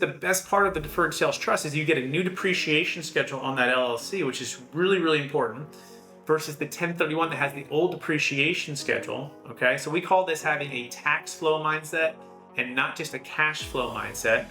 The best part of the deferred sales trust is you get a new depreciation schedule on that LLC, which is really, really important, versus the 1031 that has the old depreciation schedule. Okay, so we call this having a tax flow mindset and not just a cash flow mindset.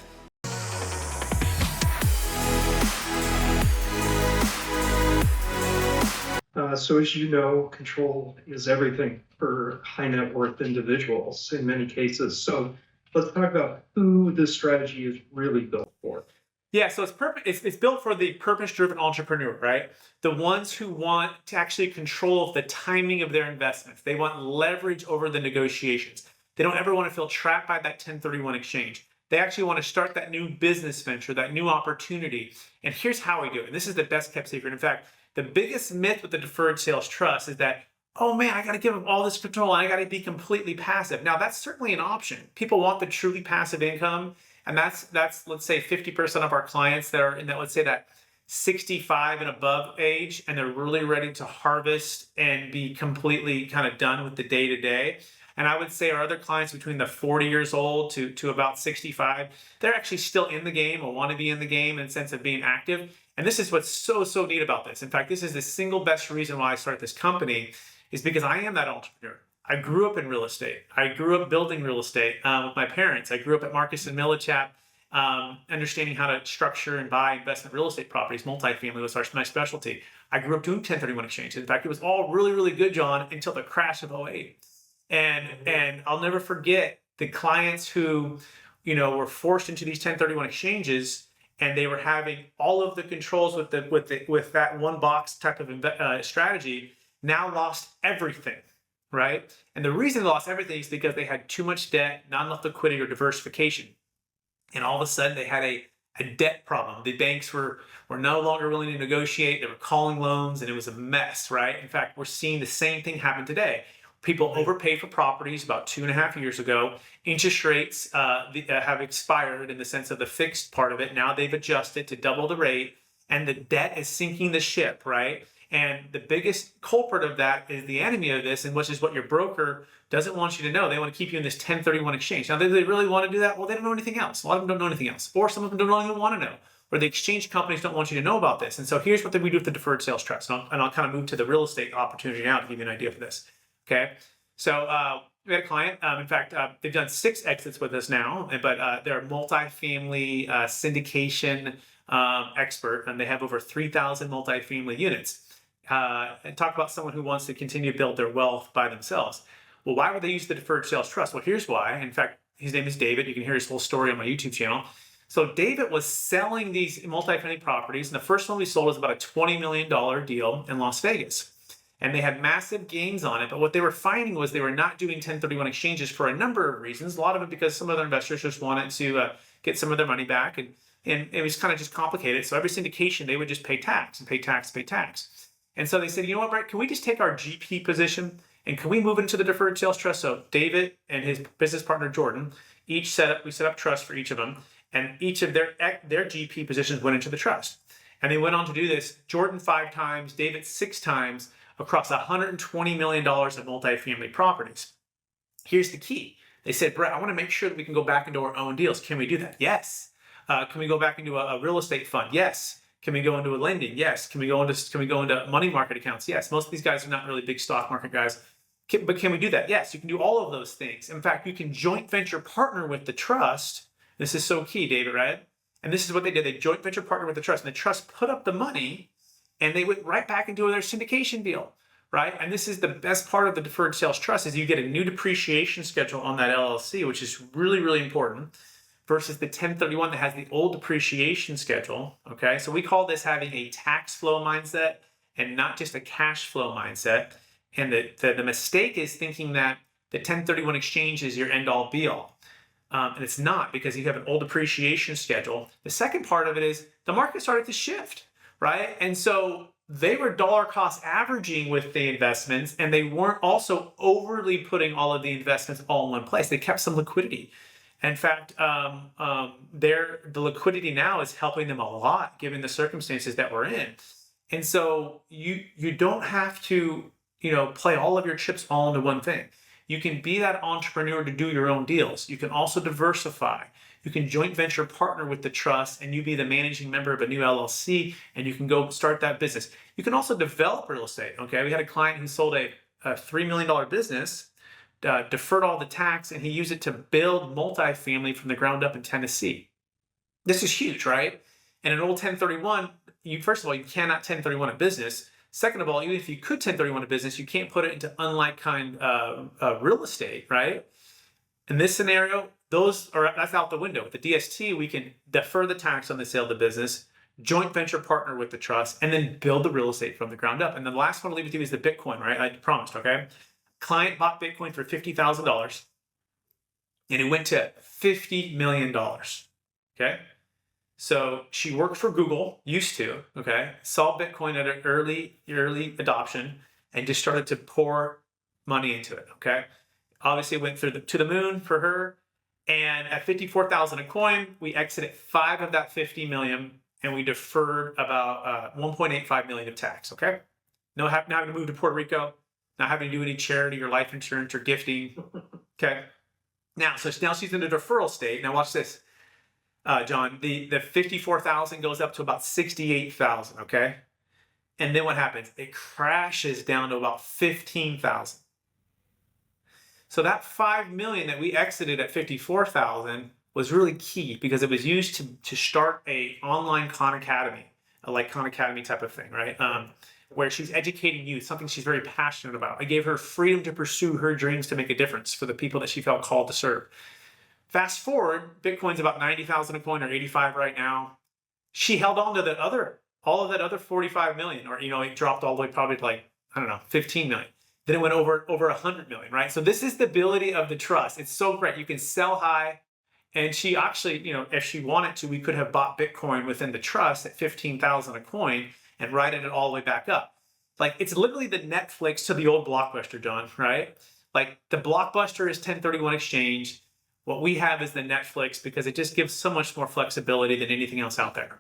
So as you know, control is everything for high net worth individuals in many cases. So let's talk about who this strategy is really built for. Yeah, so it's built for the purpose-driven entrepreneur, right? The ones who want to actually control the timing of their investments. They want leverage over the negotiations. They don't ever want to feel trapped by that 1031 exchange. They actually want to start that new business venture, that new opportunity. And here's how we do it. And this is the best kept secret. In fact, the biggest myth with the deferred sales trust is that, oh man, I got to give them all this control and I got to be completely passive. Now, that's certainly an option. People want the truly passive income. And that's let's say 50% of our clients that are in that, let's say that 65 and above age, and they're really ready to harvest and be completely kind of done with the day to day. And I would say our other clients between the 40 years old to about 65, they're actually still in the game or want to be in the game in the sense of being active. And this is what's so neat about this. In fact, this is the single best reason why I started this company, is because I am that entrepreneur. I grew up in real estate. I grew up building real estate with my parents. I grew up at Marcus and Millichap, understanding how to structure and buy investment real estate properties. Multifamily was my specialty. I grew up doing 1031 exchanges. In fact, it was all really good, John, until the crash of '08. And I'll never forget the clients who, were forced into these 1031 exchanges, and they were having all of the controls with that one box type of strategy, now lost everything. Right? And the reason they lost everything is because they had too much debt, not enough liquidity or diversification. And all of a sudden they had a debt problem. The banks were no longer willing to negotiate. They were calling loans and it was a mess, right? In fact, we're seeing the same thing happen today. People overpaid for properties about 2.5 years ago. Interest rates have expired in the sense of the fixed part of it. Now they've adjusted to double the rate and the debt is sinking the ship, right? And the biggest culprit of that is the enemy of this, and which is what your broker doesn't want you to know. They want to keep you in this 1031 exchange. Now, do they really want to do that? Well, they don't know anything else. A lot of them don't know anything else. Or some of them don't even want to know. Or the exchange companies don't want you to know about this. And so here's what we do with the deferred sales trust. And I'll kind of move to the real estate opportunity now to give you an idea for this. Okay. So we had a client. In fact, they've done 6 exits with us now, but they're a multifamily syndication expert, and they have over 3,000 multifamily units. And talk about someone who wants to continue to build their wealth by themselves. Well, why would they use the deferred sales trust? Well, here's why. In fact, his name is David. You can hear his whole story on my YouTube channel. So David was selling these multifamily properties, and the first one we sold was about a $20 million deal in Las Vegas. And they had massive gains on it, but what they were finding was they were not doing 1031 exchanges for a number of reasons. A lot of it because some other investors just wanted to get some of their money back, and it was kind of just complicated. So every syndication, they would just pay tax and pay tax, pay tax. And so they said, you know what, Brett, can we just take our GP position and can we move into the deferred sales trust? So David and his business partner, Jordan, we set up trust for each of them, and each of their GP positions went into the trust. And they went on to do this, Jordan 5 times, David 6 times, across $120 million of multifamily properties. Here's the key. They said, Brett, I want to make sure that we can go back into our own deals. Can we do that? Yes. Can we go back into a real estate fund? Yes. Can we go into a lending? Yes. Can we go into money market accounts? Yes. Most of these guys are not really big stock market guys. But can we do that? Yes. You can do all of those things. In fact, you can joint venture partner with the trust. This is so key, David, right? And this is what they did. They joint venture partner with the trust. And the trust put up the money and they went right back into their syndication deal, right? And this is the best part of the deferred sales trust, is you get a new depreciation schedule on that LLC, which is really important, versus the 1031 that has the old depreciation schedule, okay? So we call this having a tax flow mindset and not just a cash flow mindset. And the mistake is thinking that the 1031 exchange is your end-all be-all. And it's not, because you have an old depreciation schedule. The second part of it is the market started to shift, right? And so they were dollar cost averaging with the investments, and they weren't also overly putting all of the investments all in one place. They kept some liquidity. In fact, the liquidity now is helping them a lot given the circumstances that we're in. And so you don't have to, play all of your chips all into one thing. You can be that entrepreneur to do your own deals. You can also diversify. You can joint venture partner with the trust and you be the managing member of a new LLC and you can go start that business. You can also develop real estate. Okay. We had a client who sold a $3 million business, deferred all the tax, and he used it to build multifamily from the ground up in Tennessee. This is huge, right? And an old 1031, first of all, you cannot 1031 a business. Second of all, even if you could 1031 a business, you can't put it into unlike kind real estate, right? In this scenario, that's out the window. With the DST, we can defer the tax on the sale of the business, joint venture partner with the trust, and then build the real estate from the ground up. And the last one I'll leave with you is the Bitcoin, right? I promised, okay? Client bought Bitcoin for $50,000 and it went to $50 million, okay? So she worked for Google, used to, okay? Saw Bitcoin at an early adoption and just started to pour money into it, okay? Obviously it went to the moon for her. And at 54,000 a coin, we exited 5 of that 50 million and we deferred about 1.85 million of tax, okay? Not having to move to Puerto Rico, not having to do any charity or life insurance or gifting, okay? Now she's in a deferral state. Now watch this, John. The 54,000 goes up to about 68,000, okay? And then what happens? It crashes down to about 15,000. So that 5 million that we exited at 54,000 was really key because it was used to start a online Khan Academy, like Khan Academy type of thing, right? Where she's educating youth, something she's very passionate about. I gave her freedom to pursue her dreams to make a difference for the people that she felt called to serve. Fast forward, Bitcoin's about 90,000 a coin or 85 right now. She held on to all of that other 45 million, or, it dropped all the way probably to like, 15 million. Then it went over 100 million, right? So this is the ability of the trust. It's so great. You can sell high. And she actually, if she wanted to, we could have bought Bitcoin within the trust at 15,000 a coin and riding it all the way back up. Like, it's literally the Netflix to the old Blockbuster, John, right? Like, the Blockbuster is 1031 exchange. What we have is the Netflix because it just gives so much more flexibility than anything else out there.